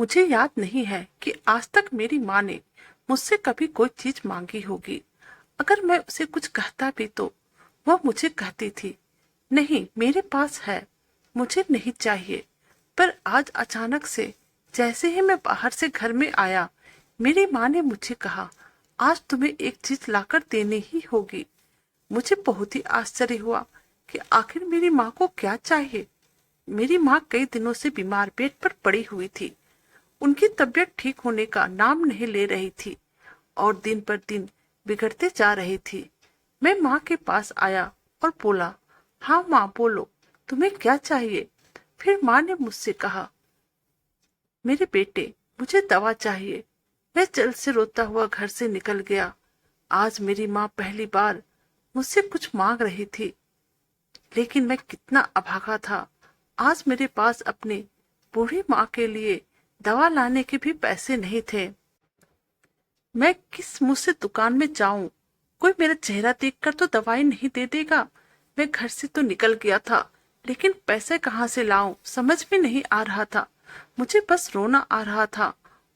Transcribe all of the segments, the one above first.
मुझे याद नहीं है कि आज तक मेरी माँ ने मुझसे कभी कोई चीज मांगी होगी। अगर मैं उसे कुछ कहता भी तो वह मुझे कहती थी, नहीं मेरे पास है, मुझे नहीं चाहिए। पर आज अचानक से जैसे ही मैं बाहर से घर में आया, मेरी माँ ने मुझे कहा, आज तुम्हें एक चीज लाकर देनी ही होगी। मुझे बहुत ही आश्चर्य हुआ कि आखिर मेरी माँ को क्या चाहिए। मेरी माँ कई दिनों से बीमार बेड पर पड़ी हुई थी। उनकी तबीयत ठीक होने का नाम नहीं ले रही थी और दिन पर दिन बिगड़ते जा रही थी। मैं माँ के पास आया और बोला, हाँ माँ बोलो, तुम्हें क्या चाहिए। फिर माँ ने मुझसे कहा, मेरे बेटे मुझे दवा चाहिए। मैं जल्द से रोता हुआ घर से निकल गया। आज मेरी माँ पहली बार मुझसे कुछ मांग रही थी, लेकिन मैं कितना अभागा था। आज मेरे पास अपनी बूढ़ी माँ के लिए दवा लाने के भी पैसे नहीं थे। मैं किस मुंह से दुकान में जाऊं? कोई मेरा चेहरा देखकर तो दवाई नहीं दे देगा। मैं घर से तो निकल गया था, लेकिन पैसे कहाँ से लाऊं समझ में नहीं आ रहा था। मुझे बस रोना आ रहा था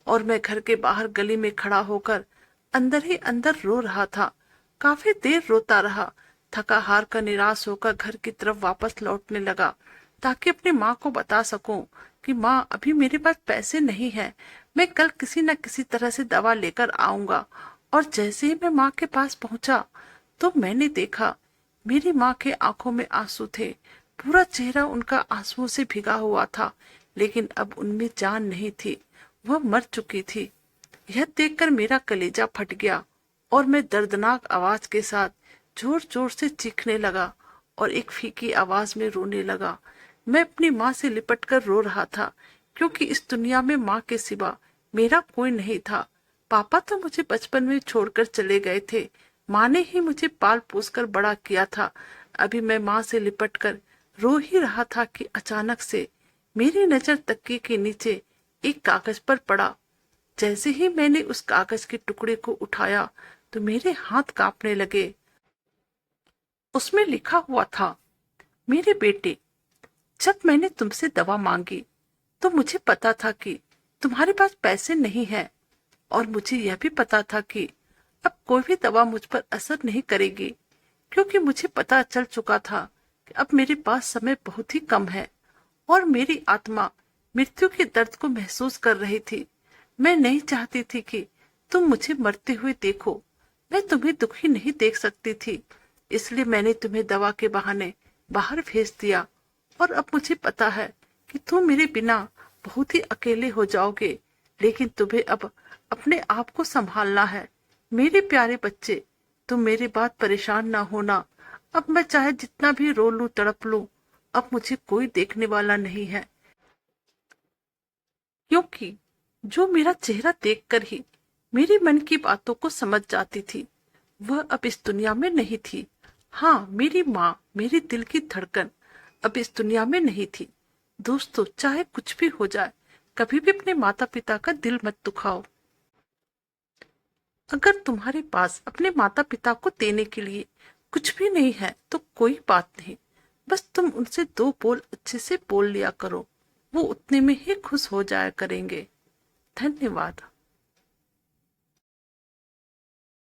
और मैं घर के बाहर गली में खड़ा होकर अंदर ही अंदर रो रहा था। काफी देर रोता रहा। थका हार कर निराश होकर घर की तरफ वापस लौटने लगा, ताकि अपनी माँ को बता सकूं कि माँ अभी मेरे पास पैसे नहीं है, मैं कल किसी न किसी तरह से दवा लेकर आऊंगा। और जैसे ही मैं माँ के पास पहुंचा तो मैंने देखा मेरी माँ के आंखों में आंसू थे। पूरा चेहरा उनका आंसुओं से भिगा हुआ था, लेकिन अब उनमें जान नहीं थी, वह मर चुकी थी। यह देखकर मेरा कलेजा फट गया और मैं दर्दनाक आवाज के साथ जोर जोर से चीखने लगा और एक फीकी आवाज में रोने लगा। मैं अपनी माँ से लिपटकर रो रहा था, क्योंकि इस दुनिया में माँ के सिवा मेरा कोई नहीं था। पापा तो मुझे बचपन में छोड़कर चले गए थे। माँ ने ही मुझे पाल पोस कर बड़ा किया था। अभी मैं माँ से लिपटकर रो ही रहा था कि अचानक से मेरी नजर तकिए के नीचे एक कागज पर पड़ा। जैसे ही मैंने उस कागज के टुकड़े को उठाया तो मेरे हाथ कांपने लगे। उसमें लिखा हुआ था, मेरे बेटे, जब मैंने तुमसे दवा मांगी तो मुझे पता था कि तुम्हारे पास पैसे नहीं है, और मुझे यह भी पता था कि अब कोई भी दवा मुझ पर असर नहीं करेगी, क्योंकि मुझे पता चल चुका था कि अब मेरे पास समय बहुत ही कम है और मेरी आत्मा मृत्यु के दर्द को महसूस कर रही थी। मैं नहीं चाहती थी कि तुम मुझे मरते हुए देखो। मैं तुम्हें दुखी नहीं देख सकती थी, इसलिए मैंने तुम्हें दवा के बहाने बाहर भेज दिया। और अब मुझे पता है कि तुम मेरे बिना बहुत ही अकेले हो जाओगे, लेकिन तुम्हें अब अपने आप को संभालना है। मेरे प्यारे बच्चे, तुम मेरी बात परेशान ना होना। अब मैं चाहे जितना भी रो लूं तड़प लूं, अब मुझे कोई देखने वाला नहीं है, क्योंकि जो मेरा चेहरा देखकर ही मेरी मन की बातों को समझ जाती थी, वह अब इस दुनिया में नहीं थी। हाँ, मेरी माँ, मेरी दिल की धड़कन अब इस दुनिया में नहीं थी। दोस्तों, चाहे कुछ भी हो जाए, कभी भी अपने माता पिता का दिल मत दुखाओ। अगर तुम्हारे पास अपने माता पिता को देने के लिए कुछ भी नहीं है तो कोई बात नहीं, बस तुम उनसे दो बोल अच्छे से बोल लिया करो, वो उतने में ही खुश हो जाया करेंगे। धन्यवाद।